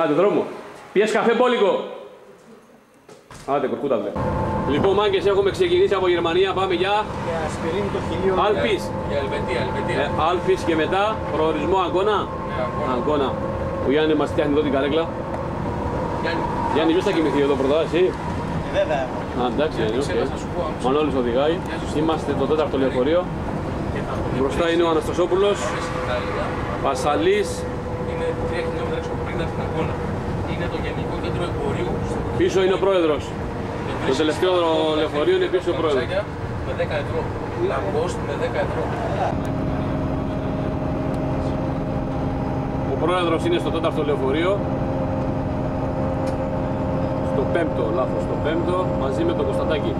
Άντε δρόμο. Πιες καφέ μπόλικο. Άντε κορκούτα βλέ. Λοιπόν μάγκες, έχουμε ξεκινήσει από Γερμανία, πάμε για ασπιρίνη το χιλίο. Alpis. Για Ελβετία. Alpis και μετά προορισμό Αγκώνα. Αγκώνα. Ο Γιάννη μας φτιάχνει εδώ την καρέκλα. Γιάννη, ποιος θα κοιμηθεί εδώ πρώτα, εσύ? Βέβαια. Εντάξει, Μανώλης οδηγάει. Είμαστε το 4ο λεωφορείο. Μπροστά είναι ο Αναστασόπουλος. Πασαλής. Είναι 3 χιλιόμετρα έξω πριν από την Αγκώνα. Είναι το γενικό κέντρο εμπορίου. Πίσω είναι ο πρόεδρος. Το τελευταίο λεωφορείο είναι πίσω ο πρόεδρος. Με 10 ευρώ. Λαμπόστ με 10 ευρώ. Ο πρόεδρος είναι στο 4ο λεωφορείο. Στο 5ο, λάθος, στο 5ο, μαζί με τον Κωνσταντάκη.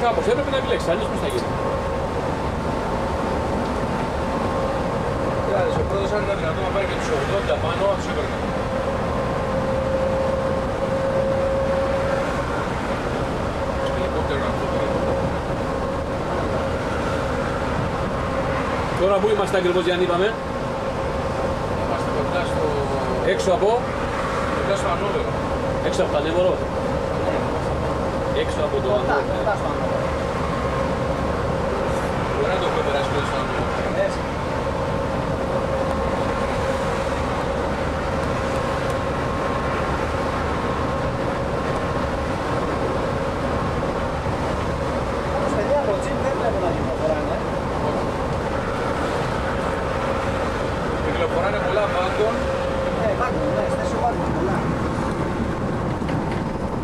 Κάπως έπρεπε να επιλέξεις, αλλιώς πώς θα γίνει. Δηλαδή, ο πρώτος αν ήταν δυνατό να πάρει και τους 80 πάνω, θα τους έπαιρνε. Τώρα που είμαστε ακριβώς, Γιάννη, είπαμε? Είμαστε κοντά στο... Έξω από? Κοντά στο Ανώβερο. Έξω από το Ανέβορο. Έξω από το Ανώβερο. Μπορεί να το έχω περάσει κοντά στο Ανώβερο. Κυκλοφοράνε πολλά βάγκον. Βάγκον, ναι, στέσιο βάγκον, πολλά.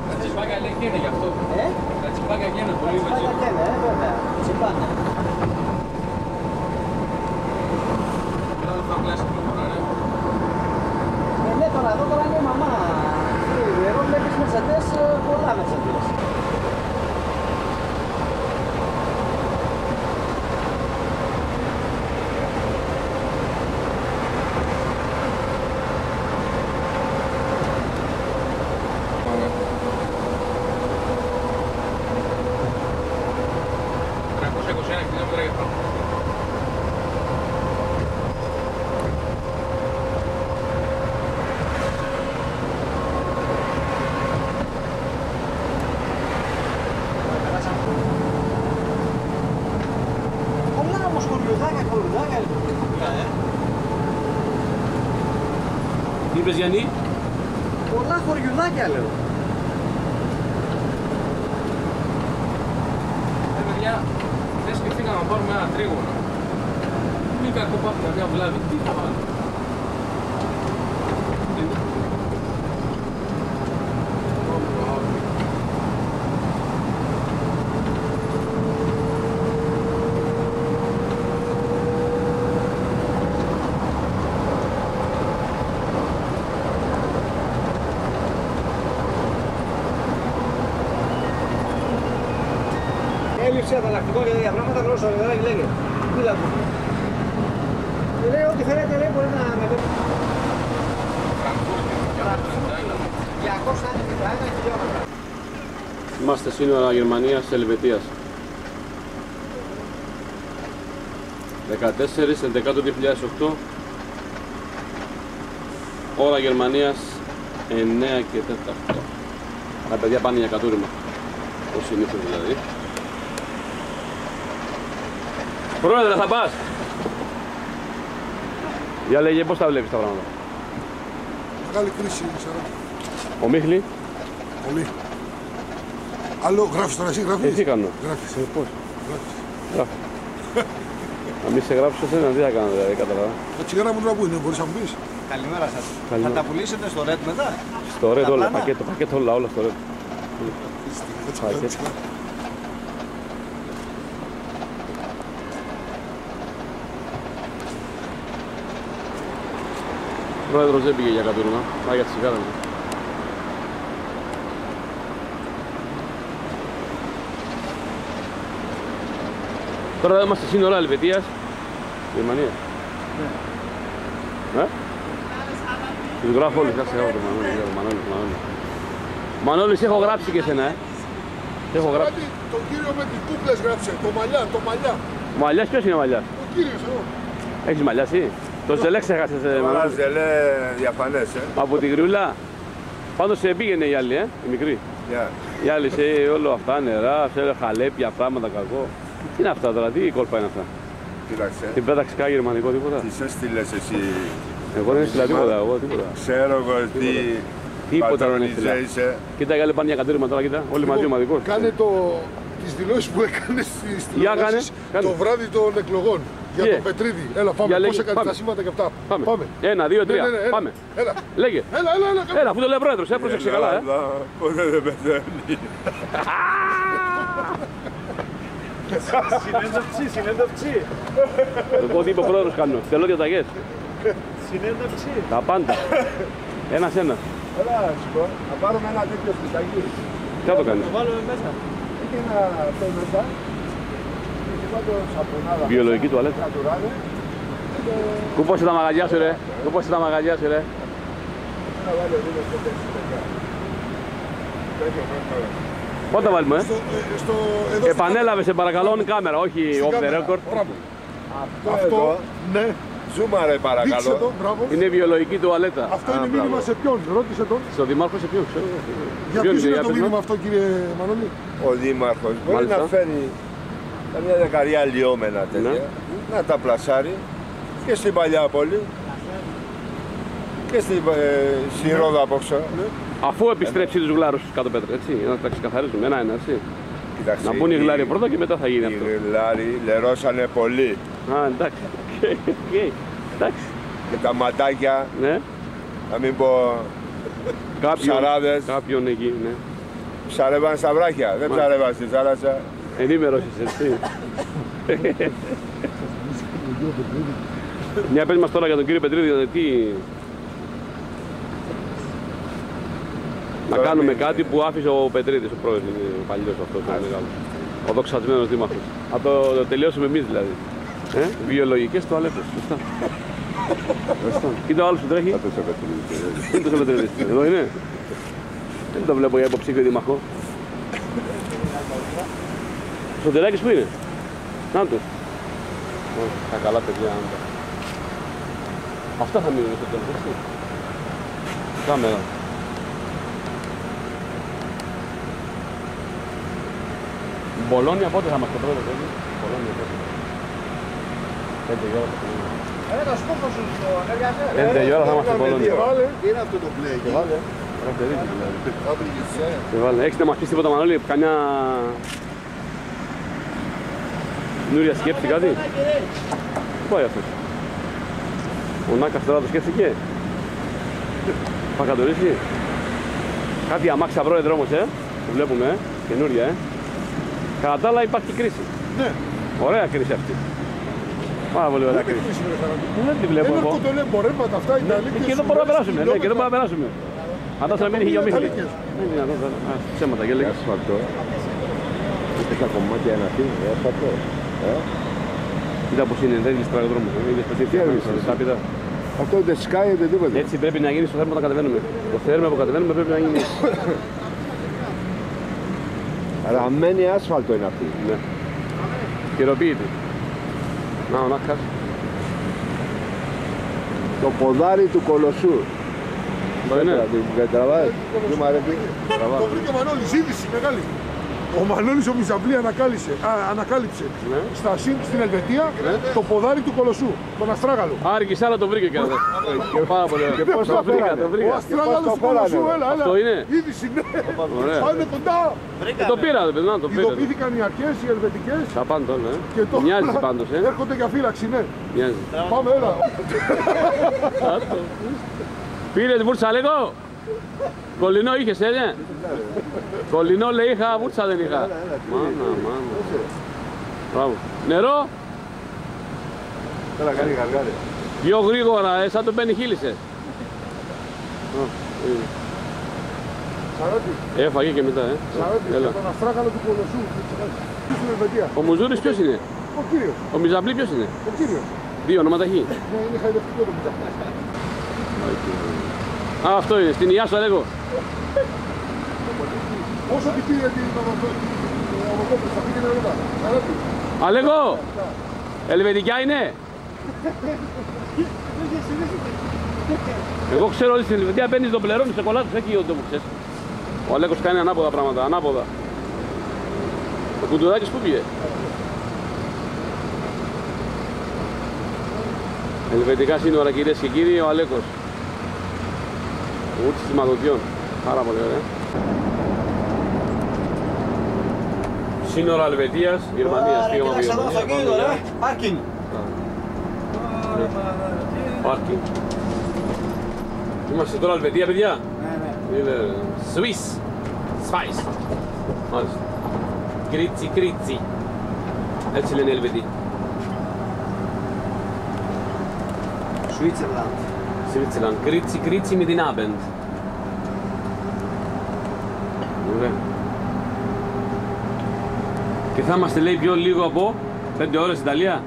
Τα τσιμπάκια λέει και είναι γι' αυτό. Τα τσιμπάκια γίνονται πολύ με τσιμπάκια και είναι, βέβαια. Τσιμπάνε. Τώρα δεν θα κλάσει κυκλοφοράνε. Ναι, τώρα εδώ τώρα είναι η μαμά. Εδώ βλέπεις Mercedes, πολλά Mercedes. Τι είπες, Γιάννη? Πολλά χωριουδάκια, λέω. Παιδιά, δεν σκεφτήκαμε να πάρουμε ένα τρίγωνο. Μην κακό πάθουμε μια βλάβη. Τι θα βάλουμε. Έλλειψη ανταλλακτικών και τέτοια πράγματα, γλώσσα ολιγαράκι λέγε. Τι θα πούμε. Λέει ό,τι φαίνεται, λέει μπορεί να με δει. 291 χιλιόμετρα. Είμαστε σύνορα Γερμανίας-Ελβετίας. 14/11/2008. Ώρα Γερμανίας 9 και 4. Τα παιδιά πάνε για κατούριμα. Ως συνήθως δηλαδή. Πρόεδρε, θα πας. Για λέγε, πώς τα βλέπεις τα πράγματα. Μεγάλη κρίση, Σαρά. Ο Μίχλη. Πολύ. Άλλο, γράφεις τώρα εσύ, γράφεις. Τι κάνω. Γράφεις. Πώς. Γράφεις. Να μην σε γράψω εσένα, τι θα κάνω δηλαδή, καταλαβαίνω. Τα τσιγάρα μου τώρα που είναι, μπορείς να μου πεις. Καλημέρα σας. Καλημέρα. Θα τα πουλήσετε στο Red μετά? Στο Red Τα όλα, πλάνα? πακέτο όλα στο Red. Πακέτο. Ο πρόεδρος δεν πήγε για κατούργα, πάει για τη σιγάρα του. Τώρα είμαστε σύνορα Ελβετίας, Γερμανία. Ναι. Τους γράφω όλους, κάτσε εγώ τον Μανώλη. Μανώλη, σε έχω γράψει και εσένα, Σε έχω γράψει. Τον κύριο με τις κούκλες γράψε, το μαλλιά. Μαλλιάς, ποιος είναι ο Μαλλιάς? Ο κύριος εδώ. Έχεις μαλλιάσει? Το Ζελέ ξέχασες, Μανώλη. Ζελέ διαφανές, Από την Γριούλα. Πάντως σε πήγαινε η άλλη, η μικρή. Η άλλη σε όλο αυτά, νερά, σε χαλέπια, πράγματα κακό. Τι είναι αυτά τώρα, τι κόλπα είναι αυτά? Κοίταξε. Την πέταξε κάτι γερμανικό, τίποτα? Τι σε έστειλες εσύ? Εγώ δεν έστειλα τίποτα, τίποτα. Ξέρω εγώ τι Τίποτα δεν έστειλα. πατρονιζέ είσαι. Κοίτα, οι άλλοι πάνε για κατήριμα τώρα, κοίτα. Όλοι μαζί ομαδικώς. Κάνε τις δηλώσεις που έκανε στις Για τηλεοράσεις κάνε. το βράδυ των εκλογών. Για Τι? τον Πετρίδη. Έλα, πάμε. Για Πώς λέγε, έκανε πάμε. τα σήματα και αυτά. Πάμε. 1, 2, 3. Ναι, Πάμε. Έλα. Λέγε. Έλα. Έλα, αφού το λέει ο πρόεδρος, πρόσεξε καλά, Ελλάδα, ποτέ δεν πεθαίνει. Συνέντευξη. Εγώ τι είπε ο πρόεδρος κάνω, θέλω διαταγές. Συνέντευξη. Τα πάντα. Ένας. Έλα, σηκώ, να πάρουμε ένα τέτοιο σπιτάκι. Τι θα το κάνεις? Το βάλουμε μέσα. Έχει ένα αυτό μέσα. Και πάνω σαπουνάδα. Βιολογική τουαλέτα. Κατουράνε. Κούπωσε τα μαγαζιά σου, ρε. Κούπωσε τα μαγαζιά σου, ρε. Να βάλω δύο στο τέτοιο παιδιά. Τέτοιο πρώτο. Πότε τα βάλουμε, Εδώ Επανέλαβε, σε παρακαλώ, on camera, όχι στην off the κάμερα. record. Μπράβο. Αυτό Αυτό, εδώ, ναι. ζούμα ρε Δείξε το, παρακαλώ. μπράβο. Είναι βιολογική τουαλέτα. Αυτό είναι μήνυμα σε ποιον, ρώτησε τον. Στο δημάρχο σε ποιον, ξέρω. Για Ποιον ποιους είναι για το πες μήνυμα μας. αυτό, κύριε Μανώλη? Ο Δήμαρχος μπορεί Μάλιστα. να φέρει καμιά δεκαριά λιώμενα τέτοια, Ναι. να τα πλασάρει και στην παλιά πόλη και στη Ρόδο απόξω. Αφού επιστρέψει τους γλάρους στους κάτω πέτρα, έτσι, να τα ξεκαθαρίζουμε ένα-ένα, έτσι. Κοιτάξτε, Να μπουν οι γλάροι πρώτα και μετά θα γίνει οι αυτό. γλάροι λερώσανε πολύ Α, εντάξει. Εντάξει. και τα ματάκια, Ναι. να μην πω ψαράδες, Κάποιον εκεί, ναι. ψαρεύαν στα βράχια, δεν ψαρεύαν στη θάλασσα. Ενήμερος είσαι, έτσι. Μια πες μας τώρα για τον κύριο Πετρίδη, τι... Να Τώρα κάνουμε μην- κάτι που άφησε ο Πετρίδης, ο πρόεδρος, ο παλιός αυτός, ο μεγάλος. Ο δοξασμένος δήμαρχος. Να το τελειώσουμε εμείς δηλαδή. Βιολογικές τουαλέτες. Σωστά. Σωστά. Κοίτα ο άλλος που τρέχει. Τι είναι το Πετρίδης? Εδώ είναι. Δεν το βλέπω για υποψήφιο δήμαρχο. Στο Τελάκης που είναι? Να το. Τα καλά παιδιά. Αυτά θα μείνουν στο τέλος, έτσι. Κάμερα. Μπολόνια πότε θα είμαστε πρώτα, έτσι. Μπολόνια πότε. 5 η ώρα θα είμαστε. Ένα σκούφο σου το ανέβιασε. 5 η ώρα θα είμαστε Μπολόνια. Τι είναι αυτό το μπλε εκεί? Και βάλε. Έχεις να μας πεις τίποτα, Μανώλη, καμιά καινούρια σκέψη, κάτι? Πού πάει αυτός? Ο Νάκας τώρα το σκέφτηκε. Θα κατορίσει. Κάτι αμάξια πρόεδρο όμως, το βλέπουμε, καινούρια, Κατά τα άλλα υπάρχει κρίση. Ναι. Ωραία κρίση αυτή. Πάρα πολύ ωραία κρίση. Δεν τη βλέπω Ένα εγώ. κοντολέμπο ρέματα αυτά, οι ταλίκες. Και εδώ μπορούμε να περάσουμε, ναι, και εδώ μπορούμε να περάσουμε. Φαντάσου να μην είχε γεωμήχλη. Ταλίκες. Δεν είναι δυνατόν, ψέματα και λέγες. Ασφαλτό. Έχετε τα κομμάτια ένα τι, ασφαλτό. Κοίτα πως είναι, δεν είναι στραγδρόμο. Είναι σπεσίφικα. Αυτό δεν σκάει ούτε τίποτα. Έτσι πρέπει να γίνει στο θέρμα όταν κατεβαίνουμε. Το θέρμα που κατεβαίνουμε πρέπει να γίνει. Ραμμένη άσφαλτο είναι αυτή. Ναι. Καιροποίητη. Να, ο Νάκας. Το ποδάρι του κολοσσού. Το είναι. Δεν τραβάει. Το βρήκε ο Μανώλης, είδηση μεγάλη. Ο Μανώλης ο Μιζαμπλή ανακάλυψε στην Ελβετία το ποδάρι του Κολοσσού, τον Αστράγαλο. Άρη και Σάρα το βρήκε και αυτό. Πάρα πολύ ωραία. Και πώς το βρήκατε? Ο Αστράγαλος του Κολοσσού, έλα. Αυτό είναι. Είδηση, ναι. Ωραία. Πάνε κοντά. Το πήρατε, παιδιά, το πήρατε. Ειδοποιήθηκαν οι αρχές, οι ελβετικές. Θα πάνε τώρα, Και τώρα Μοιάζει πάντως, έρχονται για φύλαξη, ναι. Μοιάζει. Πάμε, έλα. Πήρες βούρτσα λίγο. Κολληνό είχες, ναι. Κολληνό λέει είχα, βούρτσα δεν είχα. Μάνα. Μπράβο. Νερό. Έλα, κάνει γαργάρι. Πιο γρήγορα, σαν τον Μπένι Χίλισε. Σαρότη. Έφαγε και μετά, Σαρότη, Έλα. τον Αστράγαλο του Κολοσσού. Τι στην Ελβετία. Ο Μουζούρης ποιος είναι? Ο κύριος. Ο Μιζαμπλή ποιος είναι? Ο κύριος. Δύο ονόματα έχει. Ναι, είναι χαϊδευτικό το Μιζαμπλή. Α, αυτό είναι, στην Ιά σου λέγω. Όσο την πήρε την Ομοκόπρες, θα πήγαινε ρωτά. Σαρότη. Αλέγω, ελβετικιά είναι. Εγώ ξέρω ότι στην Ελβετία παίρνεις τον πλερώνει σε κολλάτους, εκεί το που ξέρεις. Ο Αλέκος κάνει ανάποδα πράγματα, ανάποδα. Ο Κουντουδάκης πού πήγε? Ελβετικά σύνορα, κυρίες και κύριοι, ο Αλέκος. Ο Ούτης Θυμαδοτιών. Πάρα πολύ ωραία. Σύνορα Ελβετίας, Γερμανίας. Πήγαμε από Γερμανία. Πάρκινγκ. Πάρκινγκ. Είμαστε τώρα Ελβετία, παιδιά. Ναι. Είναι Swiss. Spice. Μάλιστα. Κρίτσι. Έτσι λένε οι Ελβετοί. Switzerland. Κρίτσι με την Abend. Ωραία. Και θα είμαστε, λέει, πιο λίγο από 5 ώρες στην Ιταλία.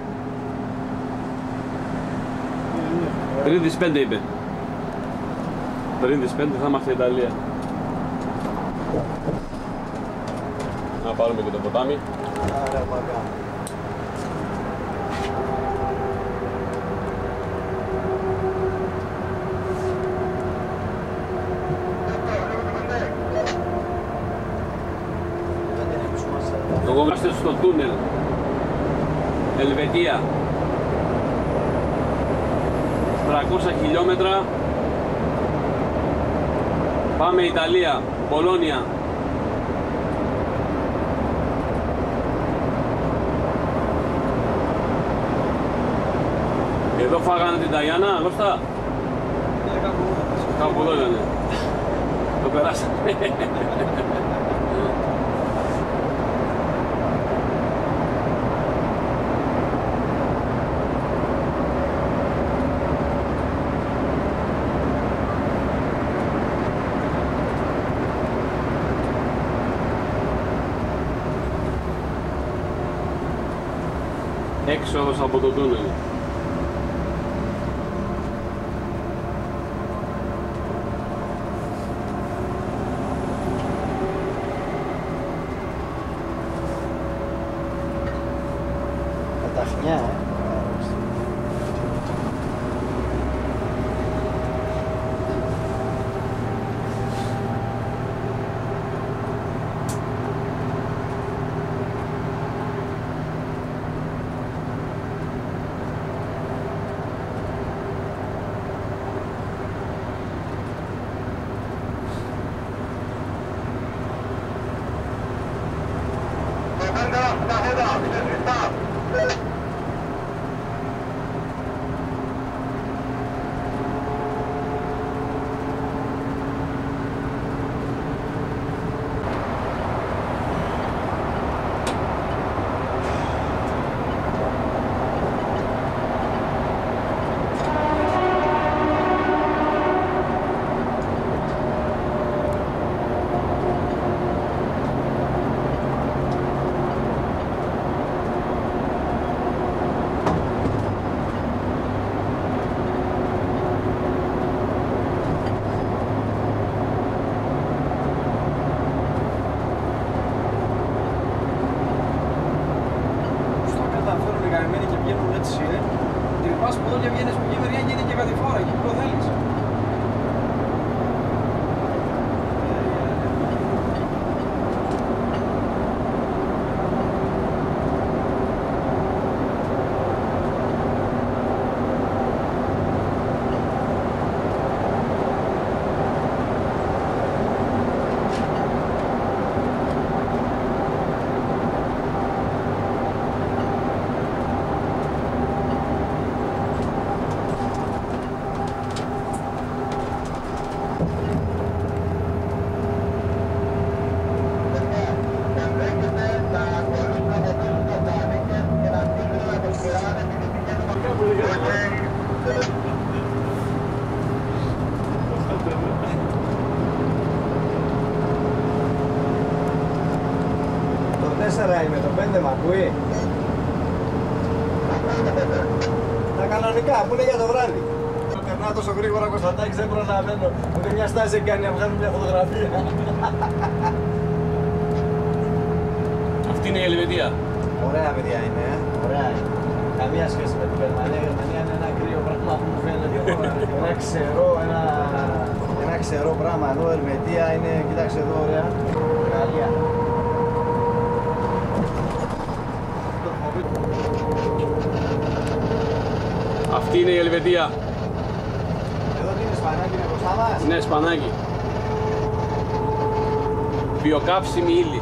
Πριν τις 5 είπε. Πριν τις 5 θα είμαστε στην Ιταλία. Να πάρουμε και το ποτάμι. Εγώ είμαστε στο τούνελ. Ελβετία. 300 χιλιόμετρα. Πάμε Ιταλία, Πολώνια. Εδώ φάγανε την Ταϊάννα, γνωστά. Κάπου εδώ ήταν. Το περάσαμε. Έξοδος από το τούνελ. Καταχνιά, 4 είμαι, το 5 μ' ακούει. Τα κανονικά, που είναι για το βράδυ. Περνάω τόσο γρήγορα Κωνσταντάκης, δεν προλαβαίνω. Ούτε μια στάση δεν κάνει να βγάλουμε μια φωτογραφία. Αυτή είναι η Ελβετία. Ωραία παιδιά είναι, ωραία είναι. Καμία σχέση με την Γερμανία. Η Γερμανία είναι ένα κρύο πράγμα που μου φαίνεται. Ένα ξερό πράγμα. Εδώ η Ελβετία είναι, κοίταξε εδώ, ωραία. Γαλλία. Αυτή είναι η Ελβετία. Εδώ τι είναι, σπανάκι είναι μπροστά μας. Ναι, σπανάκι. Βιοκαύσιμη ύλη.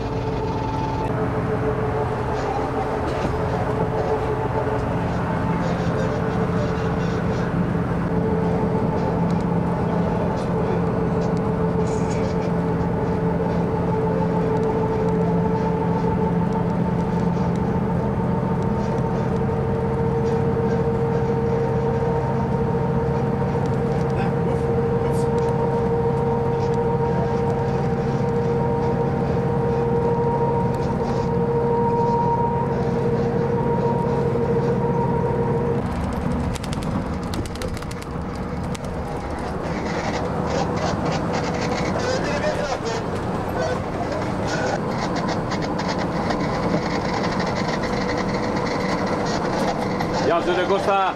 Γεια σου ρε Κώστα.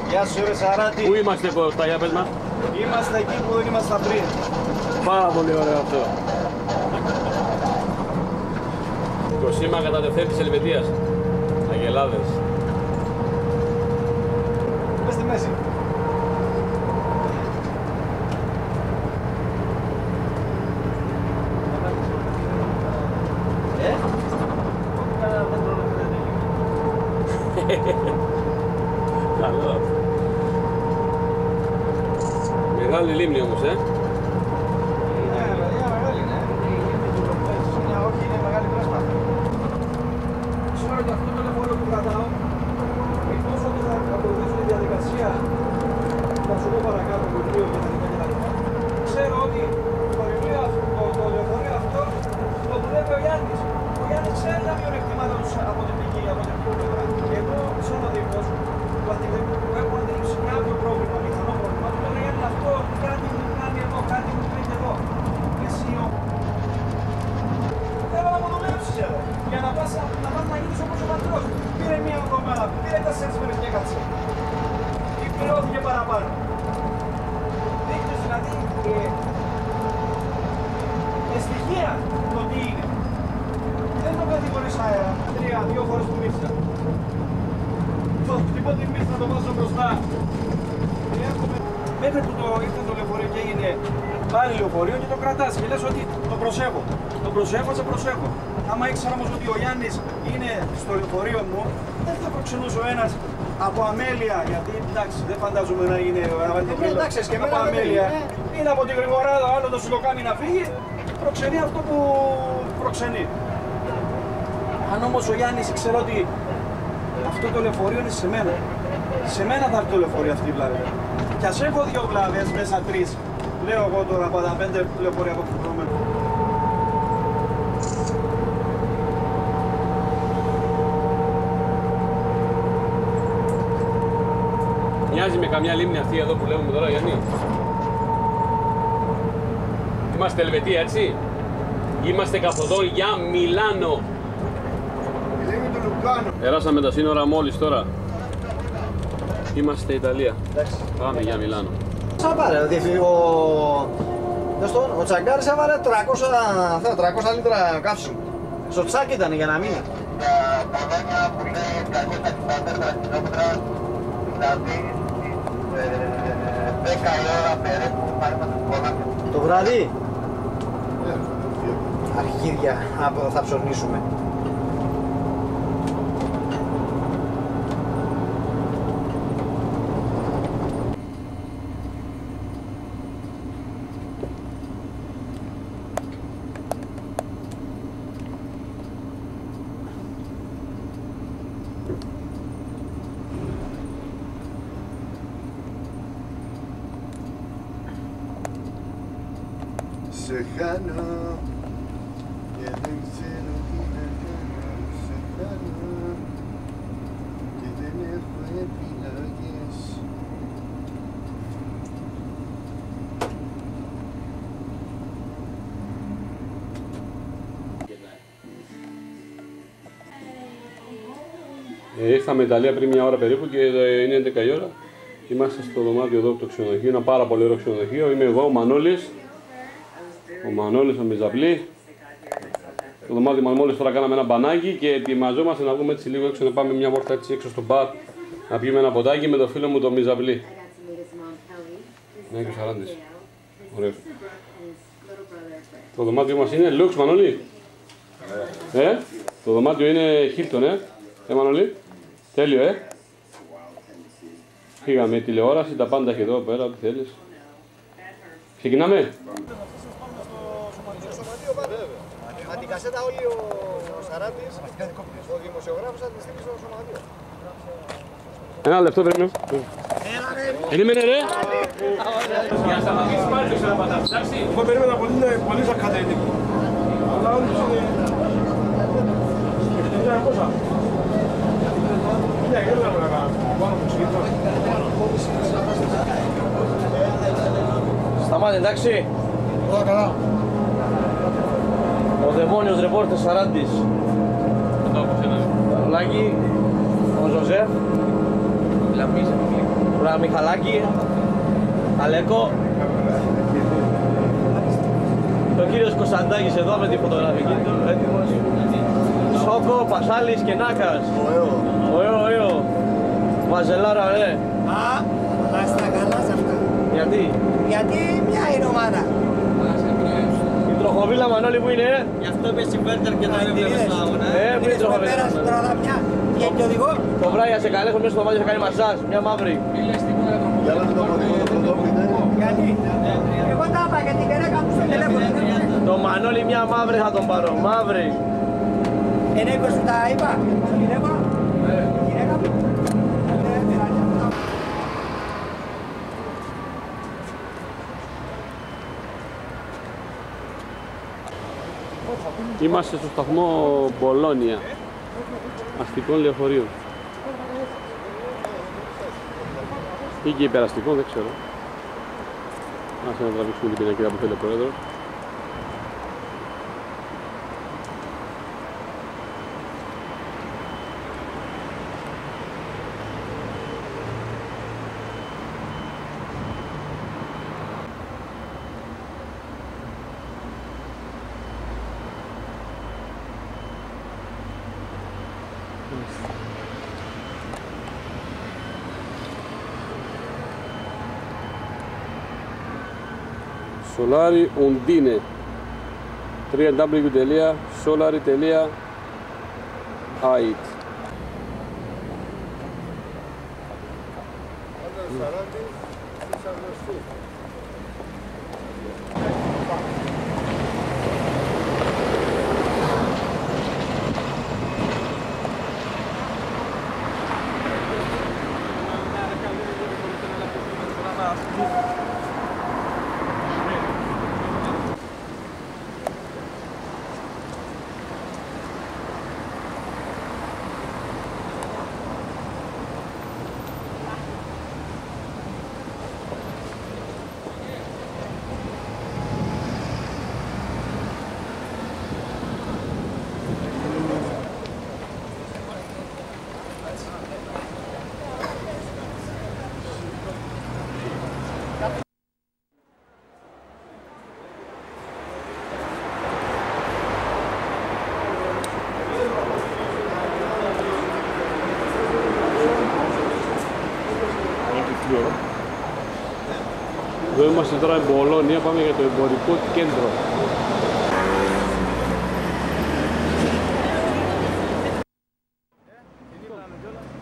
Γεια σου ρε Σαράτη. Πού είμαστε Κώστα, για πες μας. Είμαστε εκεί που δεν ήμασταν πριν. Πάρα πολύ ωραίο αυτό. Το σήμα κατατεθέν της Ελβετίας. Αγελάδες. Μες στη μέση. Καλό. Μεγάλη λίμνη όμως, Είναι μεγάλη, ναι. Όχι, είναι μεγάλη πράσμα. Ξέρω ότι αυτό το λεωφορείο που κρατάω, εκτός ότι θα ακολουθήσω τη διαδικασία, θα σου πω παρακάτω το βιβλίο και τα λοιπά κτλ. Ξέρω ότι το λεωφορείο αυτό το δουλεύει ο Γιάννης. Ο Γιάννης ξέρει τα μειονεκτήματα τους από την πηγή, από την πλευρά. Και εγώ, σαν οδηγός, που έχω αντιλήψει κάποιο πρόβλημα, πιθανό πρόβλημα, του λέω Γιάννη αυτό, κάτι μου κάνει εδώ, κάτι μου τρίχει εδώ. Εσύ θέλω να μου δουλέψεις εδώ, για να πας να γίνεις όπως ο πατρός. Πήρε μία εβδομάδα, πήρε 4 μέρες και έκατσε. Ή πληρώθηκε παραπάνω. Δείχνεις δηλαδή με στοιχεία το τι είναι. Δεν το κατηγορείς αέρα, 2 φορές που μίλησα. Το χτυπώ την μύθα, το βάζω μπροστά. Μέχρι που ήρθε το λεωφορείο και έγινε πάλι λεωφορείο και το κρατάς και λες ότι το προσέχω. Το προσέχω, σε προσέχω. Άμα ήξερα όμως ότι ο Γιάννης είναι στο λεωφορείο μου, δεν θα προξενούσε ο ένας από αμέλεια, γιατί εντάξει δεν φαντάζομαι να είναι από αμέλεια. Είναι από τη Γρηγοράδα, άλλο το σου το κάνει να φύγει, προξενεί αυτό που προξενεί. Αν όμως ο Γιάννης ξέρω ότι αυτό το λεωφορείο είναι σε μένα. Σε μένα θα έρθει το λεωφορείο αυτή η βλάβη. Κι ας έχω 2 βλάβες μέσα 3. Λέω εγώ τώρα από τα 5 λεωφορεία από το προηγούμενο. Μοιάζει με καμιά λίμνη αυτή εδώ που λέμε τώρα, Γιάννη. Είμαστε Ελβετία, έτσι. Είμαστε καθοδόν για Μιλάνο. Η λίμνη του Λουκάνου. Περάσαμε τα σύνορα μόλις τώρα. Είμαστε Ιταλία. Εντάξει. Πάμε για Μιλάνο. Σαν πάρε, ο Τσαγκάρης έβαλε 300 λίτρα καύσιμο. Στο τσάκι ήταν για να μείνει. Τα Πολόνια που είναι 264 χιλιόμετρα, δηλαδή 10 η ώρα περίπου πάμε στη Πολόνια. Το βράδυ. Αρχίδια θα ψωνίσουμε. Σε χάνω και δεν ξέρω τι να κάνω. Και δεν έχω επιλογές. Ήρθαμε Ιταλία πριν μια ώρα περίπου και είναι 11 η ώρα. Είμαστε στο δωμάτιο εδώ από το ξενοδοχείο, ένα πάρα πολύ ωραίο ξενοδοχείο. Είμαι εγώ, ο Μανώλης. Ο Μανώλης, ο Μιζαβλή. Το δωμάτιο μας μόλις τώρα κάναμε ένα μπανάκι και ετοιμαζόμαστε να βγούμε έτσι λίγο έξω, να πάμε μια βόλτα έτσι έξω στο μπαρ να πιούμε ένα ποτάκι με το φίλο μου τον Μιζαβλή. Ναι, και ο Σαράντης. Ωραίος. Το δωμάτιο μας είναι Lux, Μανώλη. Το δωμάτιο είναι Hilton, Μανώλη. Τέλειο, Πήγαμε τηλεόραση, τα πάντα έχει εδώ πέρα, ό,τι θέλεις. Ξεκινάμε. Με την κασέτα όλοι ο Σαράντης, ο δημοσιογράφος θα την στείλει στο σωματείο. Ένα λεπτό πρέπει. Περίμενε ρε. Για να σταματήσεις πάλι το ξαναπατάς, εντάξει. Εγώ περίμενα πολύ σαν κατέληγο. Αλλά όλοι τους είναι... πόσα. Ναι, και δεν θα κάνω. Πάνω που ξυγίνω. Σταμάτη, εντάξει. Όλα καλά. Ο δαιμόνιος ρεπόρτερ Σαράντης. Ο Λάκη, ο Ζωζεφ, ο Μιχαλάκη, Αλέκο, ο κύριος Κωνσταντάκης εδώ με τη φωτογραφική του, έτοιμος. Σόκο, Πασάλης και Νάκας. Ωε. Μαζελάρα, ρε. Να είστε καλά σε αυτά. Γιατί? Γιατί μια είναι ομάδα. Η τροχοβίλα Μανώλη που είναι, Γι' αυτό είπε συμπέρτερ και τα έβγαινε στον αγώνα. που είναι η τροχοβίλα. Πέρασε τώρα θα μια και το οδηγό. Το βράδυ σε καλέχω μέσα στο μάτι θα κάνει μασάζ, μια μαύρη. Για να το οδηγό το πρωτόκολλο. Γιατί. Εγώ τα είπα για την γυναίκα μου στο τηλέφωνο. Το Μανώλη μια μαύρη θα τον πάρω, μαύρη. Ενέκο σου τα είπα στο τηλέφωνο. Γυναίκα μου. Είμαστε στο σταθμό Μπολόνια αστικών λεωφορείων ή και υπεραστικών, δεν ξέρω. Άσε να τραβήξουμε την πινακίδα που θέλει ο Πρόεδρος. Solari Undine www.solari.it. Εδώ είμαστε τώρα στην Μπολόνια, πάμε για το εμπορικό κέντρο.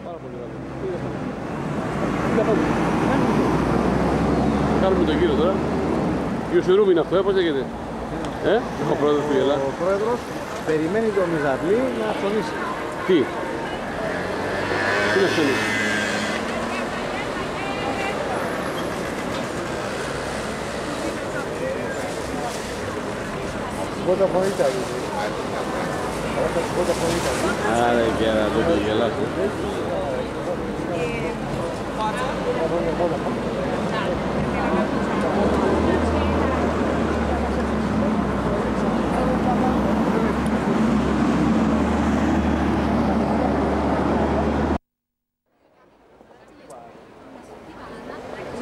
Πάρα πολύ καλό. Κάνουμε τον κύριο τώρα. Κύριο Σουρούμι είναι αυτό, πώς λέγεται. Ο πρόεδρος του Γελά. Ο πρόεδρος περιμένει τον Μιζαβλή να ψωνίσει. Τι να ψωνίσει. Vodafone Italia. Άρα και να το γελάσω.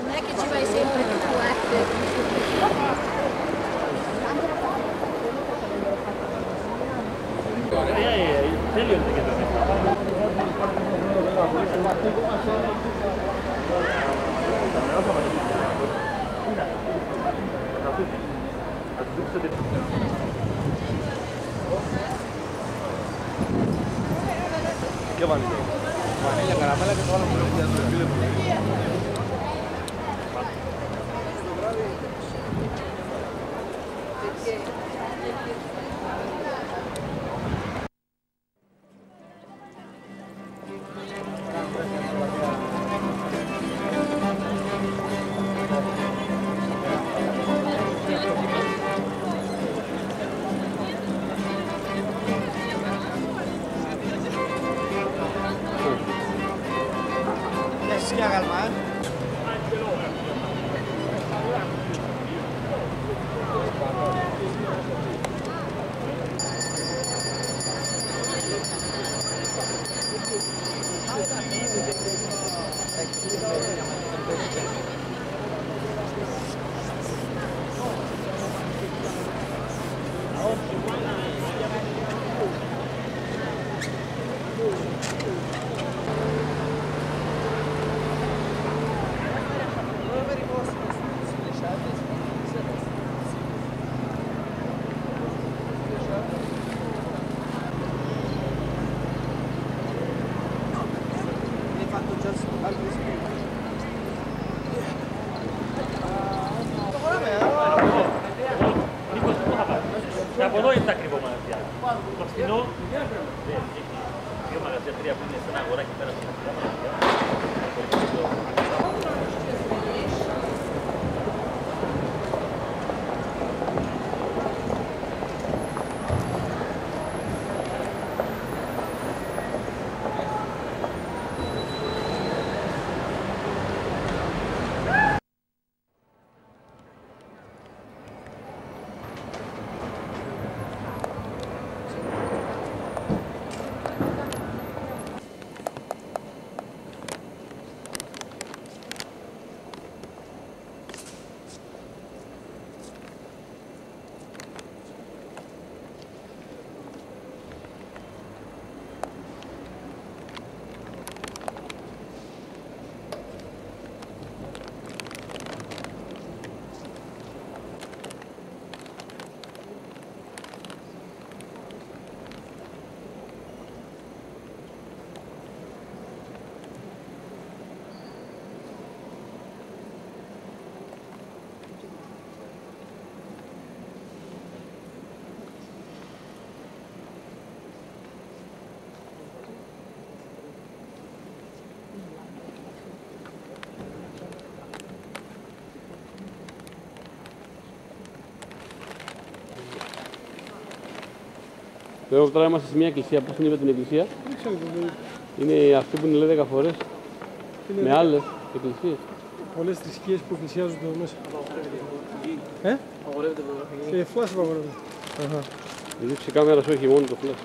Non è che ci vai sempre tu, ¿Qué vanilla? Vanilla, caramela que todas las Από εδώ είναι τα ακριβό μαγαζιά. Το φθηνό, δύο μαγαζιά, τρία που είναι σε ένα αγοράκι πέρα από τα φθηνά μαγαζιά. Εδώ τώρα είμαστε σε μια εκκλησία. Πώς την είπε την εκκλησία? Δεν ξέρω το παιδί. Είναι αυτή που είναι λέει 10 φορές. Με άλλες εκκλησίες. Πολλές θρησκείες που εκκλησιάζονται εδώ μέσα. Απαγορεύεται φωτογραφική. Και φλάσ απαγορεύεται. Δηλαδή σε κάμερα σου έχει μόνο το φλάσ.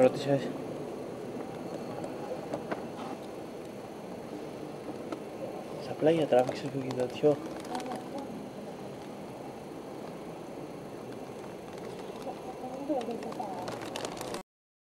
Ρώτησες. Στα πλάγια τράβηξες που και τέτοιο.